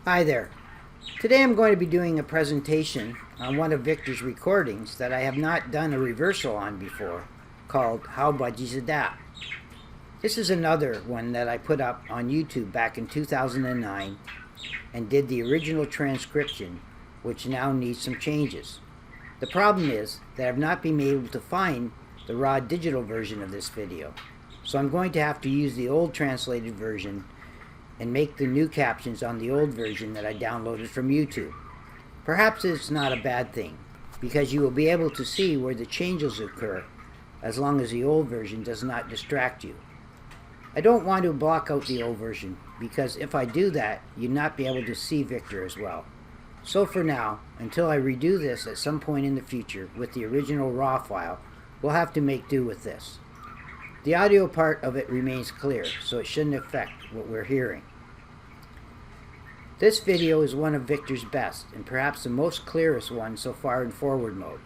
Hi there. Today I'm going to be doing a presentation on one of Victor's recordings that I have not done a reversal on before, called How Budgies Adapt. This is another one that I put up on YouTube back in 2009 and did the original transcription, which now needs some changes. The problem is that I've not been able to find the raw digital version of this video, so I'm going to have to use the old translated version and make the new captions on the old version that I downloaded from YouTube. Perhaps it's not a bad thing, because you will be able to see where the changes occur as long as the old version does not distract you. I don't want to block out the old version, because if I do that, you'd not be able to see Victor as well. So for now, until I redo this at some point in the future with the original raw file, we'll have to make do with this. The audio part of it remains clear, so it shouldn't affect what we're hearing. This video is one of Victor's best, and perhaps the most clearest one so far in forward mode.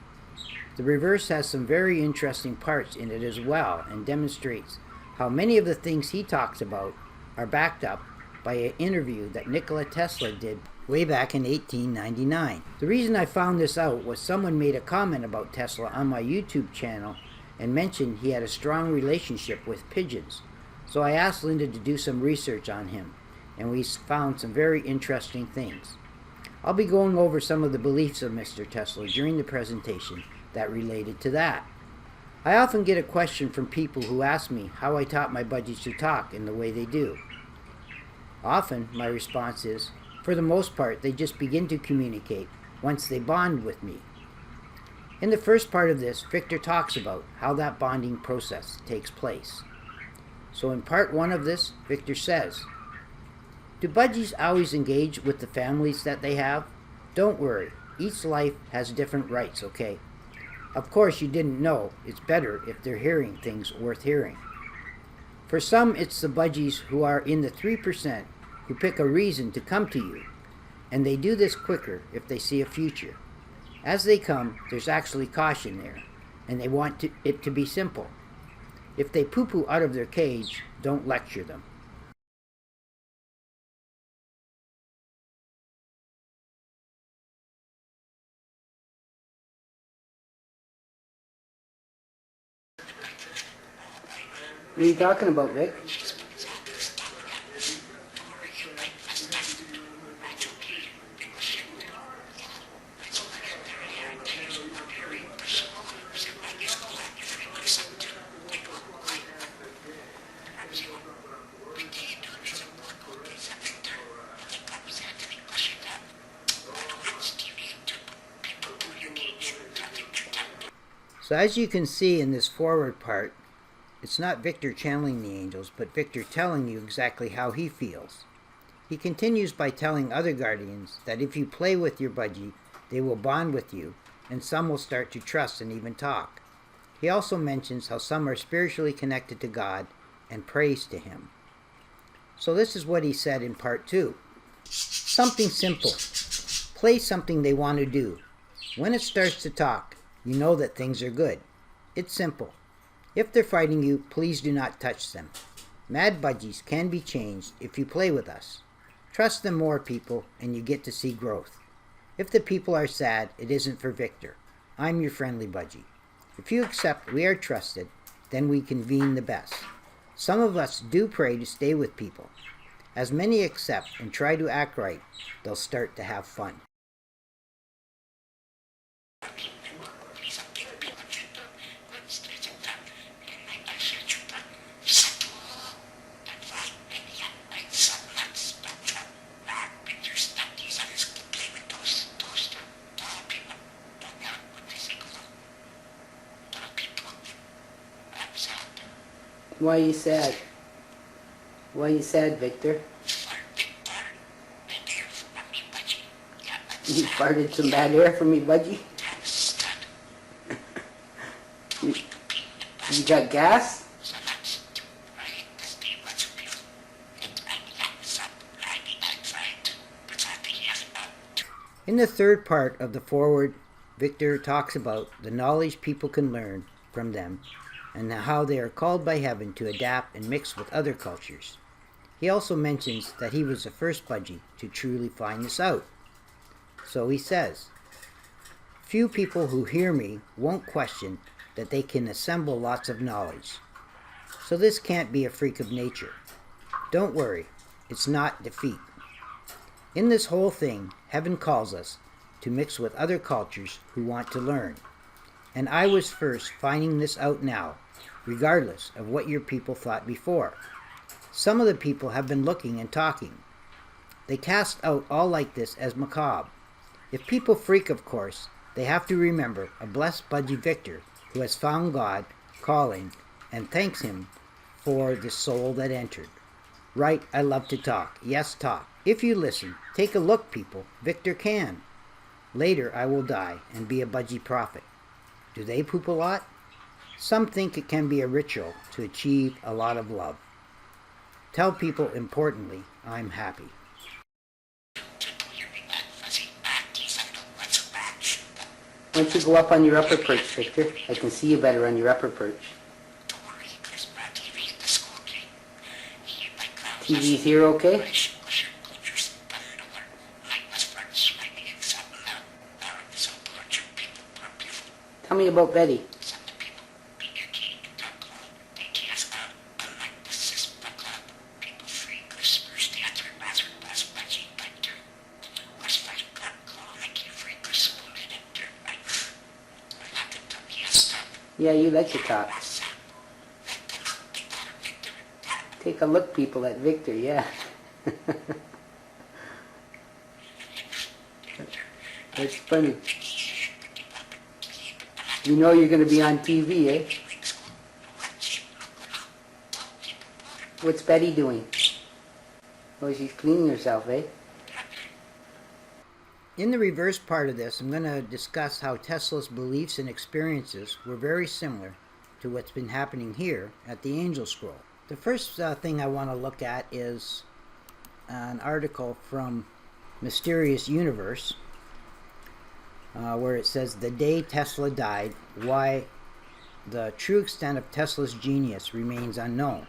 The reverse has some very interesting parts in it as well, and demonstrates how many of the things he talks about are backed up by an interview that Nikola Tesla did way back in 1899. The reason I found this out was someone made a comment about Tesla on my YouTube channel and mentioned he had a strong relationship with pigeons. So I asked Linda to do some research on him, and we found some very interesting things. I'll be going over some of the beliefs of Mr. Tesla during the presentation that related to that. I often get a question from people who ask me how I taught my budgies to talk in the way they do. Often my response is, for the most part, they just begin to communicate once they bond with me. In the first part of this, Victor talks about how that bonding process takes place. So in part one of this, Victor says, "Do budgies always engage with the families that they have? Don't worry, each life has different rights, okay? Of course you didn't know, it's better if they're hearing things worth hearing. For some, it's the budgies who are in the 3% who pick a reason to come to you, and they do this quicker if they see a future. As they come, there's actually caution there, and they want it to be simple. If they poo-poo out of their cage, don't lecture them." What are you talking about, Vic? So as you can see in this forward part, it's not Victor channeling the angels, but Victor telling you exactly how he feels. He continues by telling other guardians that if you play with your budgie, they will bond with you, and some will start to trust and even talk. He also mentions how some are spiritually connected to God and prays to Him. So this is what he said in part 2. Something simple. Play something they want to do. When it starts to talk, you know that things are good. It's simple. If they're fighting you, please do not touch them. Mad budgies can be changed if you play with us. Trust them more, people, and you get to see growth. If the people are sad, it isn't for Victor. I'm your friendly budgie. If you accept we are trusted, then we convene the best. Some of us do pray to stay with people. As many accept and try to act right, they'll start to have fun. Why are you sad? Why are you sad, Victor? You farted some bad air for me, budgie? You got gas? In the third part of the forward, Victor talks about the knowledge people can learn from them and how they are called by heaven to adapt and mix with other cultures. He also mentions that he was the first budgie to truly find this out. So he says, "Few people who hear me won't question that they can assemble lots of knowledge. So this can't be a freak of nature. Don't worry, it's not defeat. In this whole thing, heaven calls us to mix with other cultures who want to learn. And I was first finding this out now, regardless of what your people thought before. Some of the people have been looking and talking. They cast out all like this as macabre. If people freak, of course, they have to remember a blessed budgie Victor who has found God calling and thanks him for the soul that entered. Right, I love to talk. Yes, talk. If you listen, take a look, people. Victor can. Later I will die and be a budgie prophet. Do they poop a lot? Some think it can be a ritual to achieve a lot of love. Tell people, importantly, I'm happy." Why don't you go up on your upper perch, Victor? I can see you better on your upper perch. TV's here okay? Tell me about Betty. Yeah, you like to talk. Take a look, people, at Victor, yeah. That's funny. You know you're going to be on TV, eh? What's Betty doing? Oh, she's cleaning herself, eh? In the reverse part of this, I'm going to discuss how Tesla's beliefs and experiences were very similar to what's been happening here at the Angel Scroll. The first thing I want to look at is an article from Mysterious Universe where it says, "The day Tesla died, why the true extent of Tesla's genius remains unknown."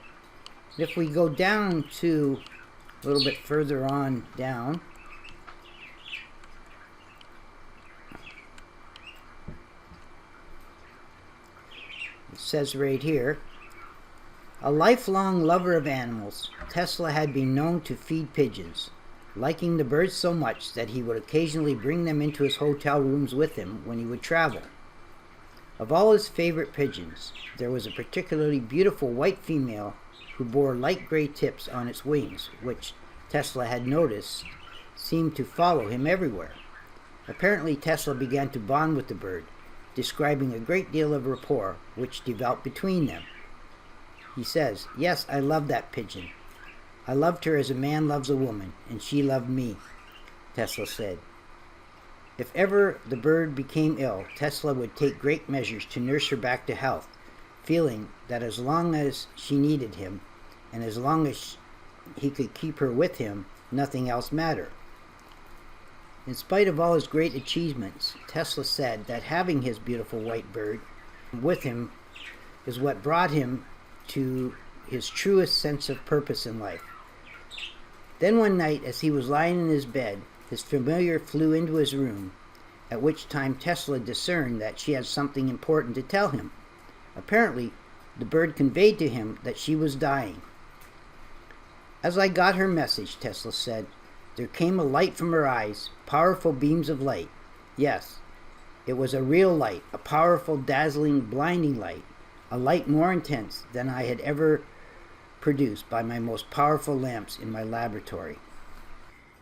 If we go down to a little bit further on down, it says right here, "A lifelong lover of animals, Tesla had been known to feed pigeons, liking the birds so much that he would occasionally bring them into his hotel rooms with him when he would travel. Of all his favorite pigeons, there was a particularly beautiful white female who bore light gray tips on its wings, which Tesla had noticed seemed to follow him everywhere. Apparently Tesla began to bond with the bird, describing a great deal of rapport which developed between them. He says, 'Yes, I loved that pigeon. I loved her as a man loves a woman, and she loved me,' Tesla said. If ever the bird became ill, Tesla would take great measures to nurse her back to health, feeling that as long as she needed him, and as long as he could keep her with him, nothing else mattered. In spite of all his great achievements, Tesla said that having his beautiful white bird with him is what brought him to his truest sense of purpose in life. Then one night, as he was lying in his bed, his familiar flew into his room, at which time Tesla discerned that she had something important to tell him. Apparently, the bird conveyed to him that she was dying. As I got her message," Tesla said, "there came a light from her eyes, powerful beams of light. Yes, it was a real light, a powerful, dazzling, blinding light, a light more intense than I had ever produced by my most powerful lamps in my laboratory."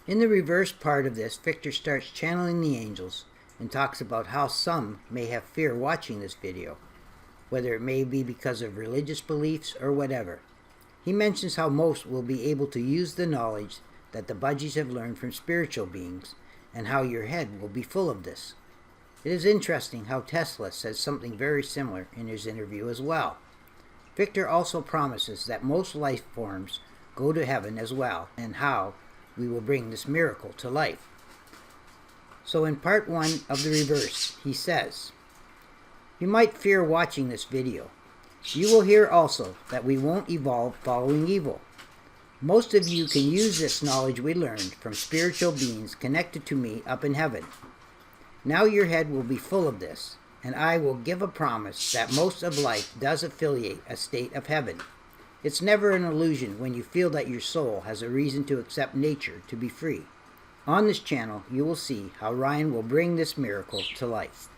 In the reverse part of this, Victor starts channeling the angels and talks about how some may have fear watching this video, whether it may be because of religious beliefs or whatever. He mentions how most will be able to use the knowledge that the budgies have learned from spiritual beings, and how your head will be full of this. It is interesting how Tesla says something very similar in his interview as well. Victor also promises that most life forms go to heaven as well, and how we will bring this miracle to life. So in part 1 of the reverse, he says, "You might fear watching this video. You will hear also that we won't evolve following evil. Most of you can use this knowledge we learned from spiritual beings connected to me up in heaven. Now your head will be full of this, and I will give a promise that most of life does affiliate a state of heaven. It's never an illusion when you feel that your soul has a reason to accept nature to be free. On this channel, you will see how Ryan will bring this miracle to life.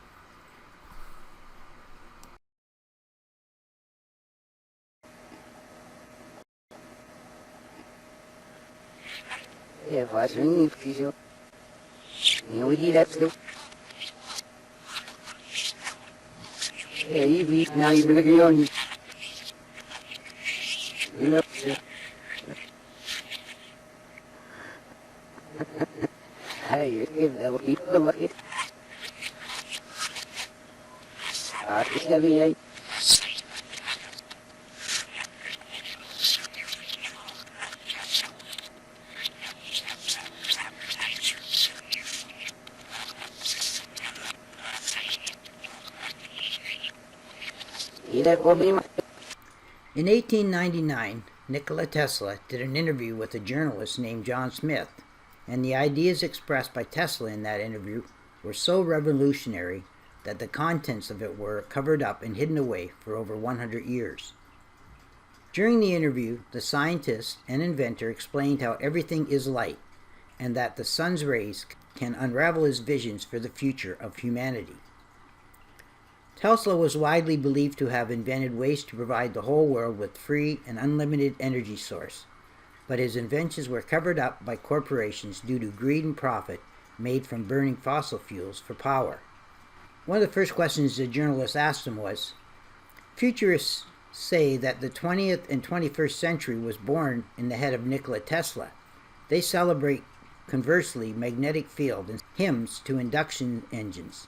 É, faz um fiz eu direto. É, e vi na ibrigão. Aí, eu aqui para aqui. Aqui já vi aí. In 1899, Nikola Tesla did an interview with a journalist named John Smith, and the ideas expressed by Tesla in that interview were so revolutionary that the contents of it were covered up and hidden away for over 100 years. During the interview, the scientist and inventor explained how everything is light, and that the sun's rays can unravel his visions for the future of humanity. Tesla was widely believed to have invented ways to provide the whole world with free and unlimited energy source, but his inventions were covered up by corporations due to greed and profit made from burning fossil fuels for power. One of the first questions the journalist asked him was, futurists say that the 20th and 21st century was born in the head of Nikola Tesla. They celebrate, conversely, magnetic field and hymns to induction engines.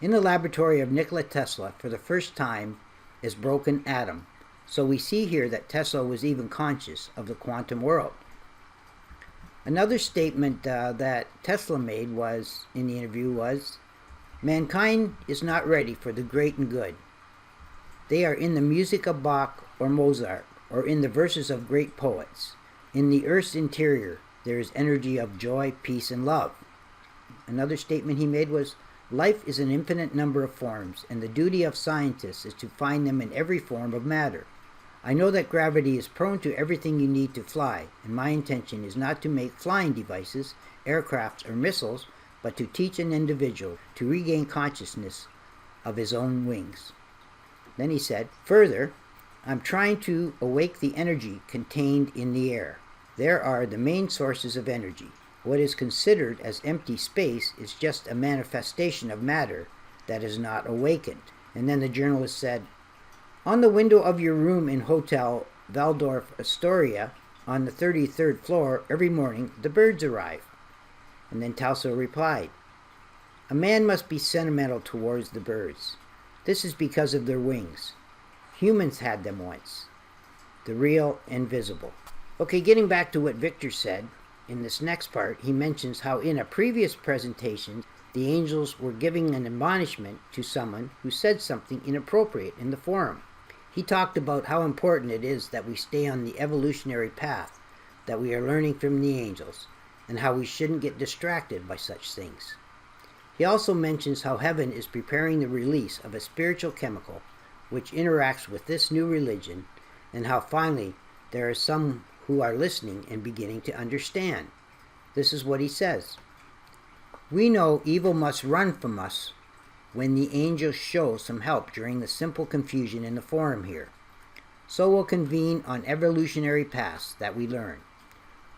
In the laboratory of Nikola Tesla, for the first time, is broken atom. So we see here that Tesla was even conscious of the quantum world. Another statement that Tesla made in the interview was, mankind is not ready for the great and good. They are in the music of Bach or Mozart, or in the verses of great poets. In the earth's interior, there is energy of joy, peace, and love. Another statement he made was, life is an infinite number of forms, and the duty of scientists is to find them in every form of matter. I know that gravity is prone to everything you need to fly, and my intention is not to make flying devices, aircrafts, or missiles, but to teach an individual to regain consciousness of his own wings. Then he said, further, I'm trying to awake the energy contained in the air. There are the main sources of energy. What is considered as empty space is just a manifestation of matter that is not awakened. And then the journalist said, on the window of your room in Hotel Waldorf Astoria on the 33rd floor, every morning the birds arrive. And then Tesla replied, a man must be sentimental towards the birds. This is because of their wings. Humans had them once. The real and visible. Okay, getting back to what Victor said, in this next part, he mentions how in a previous presentation, the angels were giving an admonishment to someone who said something inappropriate in the forum. He talked about how important it is that we stay on the evolutionary path that we are learning from the angels, and how we shouldn't get distracted by such things. He also mentions how heaven is preparing the release of a spiritual chemical which interacts with this new religion, and how finally there are some who are listening and beginning to understand. This is what he says. We know evil must run from us when the angels show some help during the simple confusion in the forum here. So we'll convene on evolutionary paths that we learn.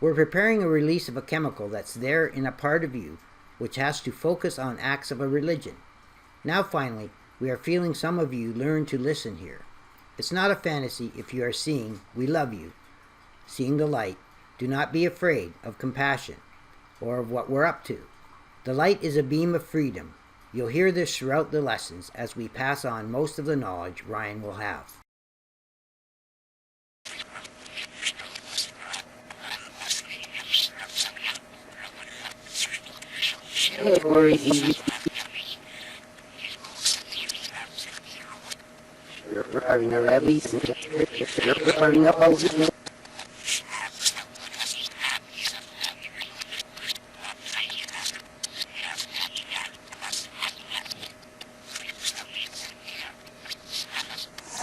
We're preparing a release of a chemical that's there in a part of you which has to focus on acts of a religion. Now finally, we are feeling some of you learn to listen here. It's not a fantasy if you are seeing we love you, seeing the light. Do not be afraid of compassion or of what we're up to. The light is a beam of freedom. You'll hear this throughout the lessons as we pass on most of the knowledge Ryan will have.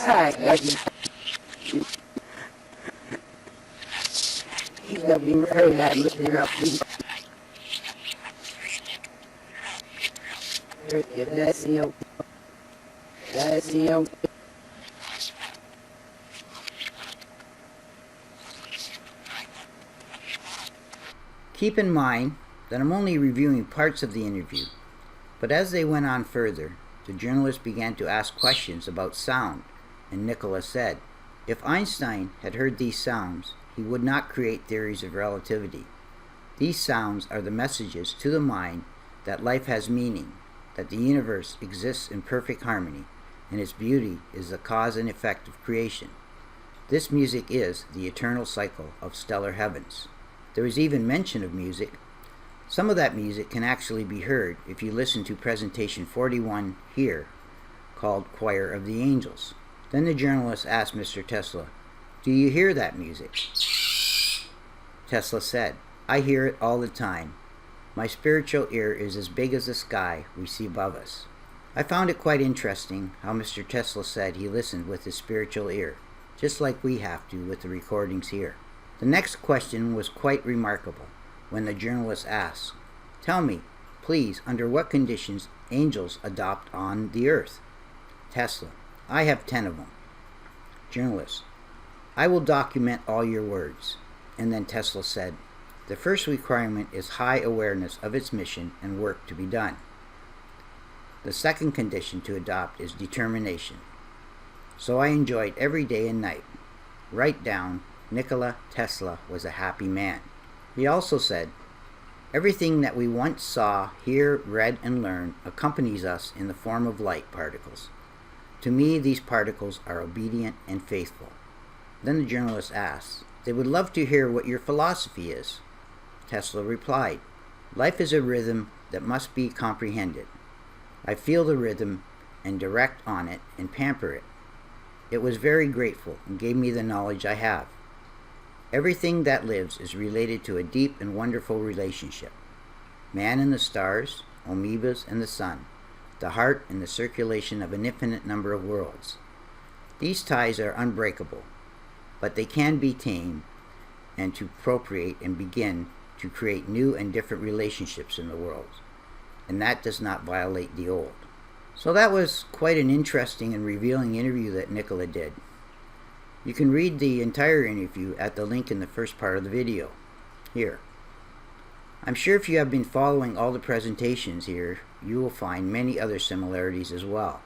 Hi, Budgie. He's gonna be very happy looking up. That's him. That's him. Keep in mind that I'm only reviewing parts of the interview, but as they went on further, the journalist began to ask questions about sound, and Nikola said, if Einstein had heard these sounds, he would not create theories of relativity. These sounds are the messages to the mind that life has meaning, that the universe exists in perfect harmony, and its beauty is the cause and effect of creation. This music is the eternal cycle of stellar heavens. There is even mention of music. Some of that music can actually be heard if you listen to presentation 41 here, called Choir of the Angels. Then the journalist asked Mr. Tesla, do you hear that music? Tesla said, I hear it all the time. My spiritual ear is as big as the sky we see above us. I found it quite interesting how Mr. Tesla said he listened with his spiritual ear, just like we have to with the recordings here. The next question was quite remarkable when the journalist asked, tell me, please, under what conditions angels adopt on the earth? Tesla, I have 10 of them. Journalist, I will document all your words. And then Tesla said, the first requirement is high awareness of its mission and work to be done. The second condition to adopt is determination. So I enjoyed every day and night. Write down, Nikola Tesla was a happy man. He also said, everything that we once saw, hear, read, and learned accompanies us in the form of light particles. To me, these particles are obedient and faithful. Then the journalist asked, they would love to hear what your philosophy is. Tesla replied, life is a rhythm that must be comprehended. I feel the rhythm and direct on it and pamper it. It was very grateful and gave me the knowledge I have. Everything that lives is related to a deep and wonderful relationship. Man and the stars, amoebas and the sun, the heart and the circulation of an infinite number of worlds. These ties are unbreakable, but they can be tamed and to procreate and begin to create new and different relationships in the world, and that does not violate the old. So that was quite an interesting and revealing interview that Nikola did. You can read the entire interview at the link in the first part of the video, here. I'm sure if you have been following all the presentations here, you will find many other similarities as well.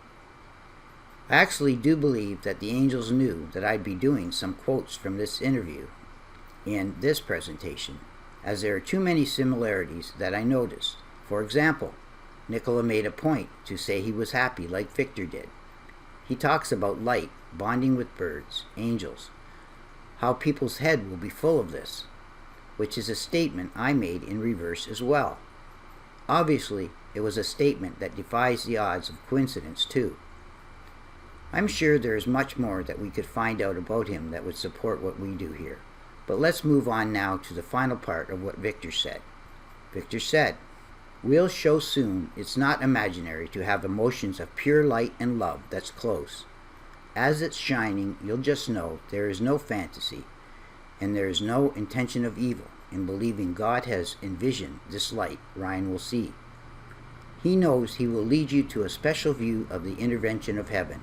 I actually do believe that the angels knew that I'd be doing some quotes from this interview in this presentation, as there are too many similarities that I noticed. For example, Nikola made a point to say he was happy like Victor did. He talks about light, bonding with birds, angels, how people's head will be full of this, which is a statement I made in reverse as well. Obviously, it was a statement that defies the odds of coincidence too. I'm sure there is much more that we could find out about him that would support what we do here. But let's move on now to the final part of what Victor said. Victor said, we'll show soon it's not imaginary to have emotions of pure light and love that's close. As it's shining, you'll just know there is no fantasy, and there is no intention of evil in believing God has envisioned this light Ryan will see. He knows he will lead you to a special view of the intervention of heaven.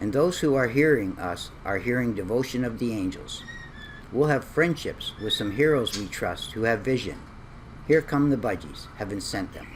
And those who are hearing us are hearing devotion of the angels. We'll have friendships with some heroes we trust who have vision. Here come the budgies, heaven sent them.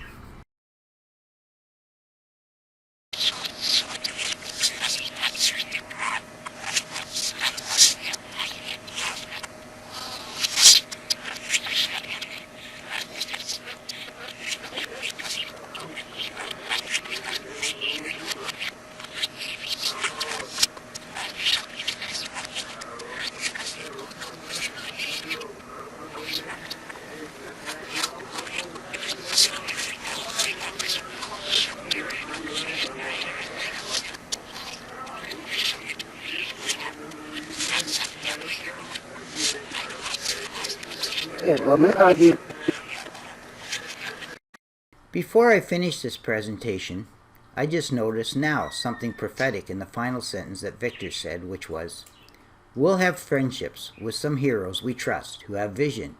Before I finish this presentation, I just noticed now something prophetic in the final sentence that Victor said, which was, "We'll have friendships with some heroes we trust who have vision."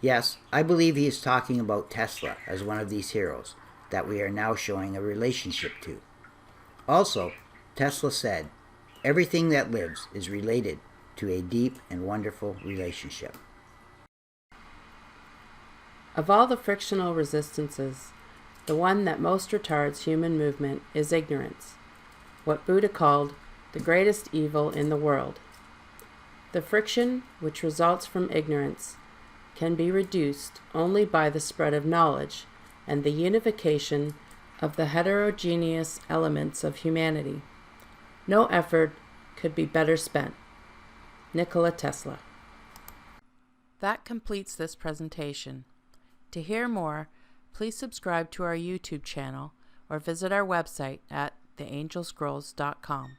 Yes, I believe he is talking about Tesla as one of these heroes that we are now showing a relationship to. Also, Tesla said, "Everything that lives is related to a deep and wonderful relationship." Of all the frictional resistances, the one that most retards human movement is ignorance, what Buddha called the greatest evil in the world. The friction which results from ignorance can be reduced only by the spread of knowledge and the unification of the heterogeneous elements of humanity. No effort could be better spent. Nikola Tesla. That completes this presentation. To hear more, please subscribe to our YouTube channel or visit our website at theangelscrolls.com.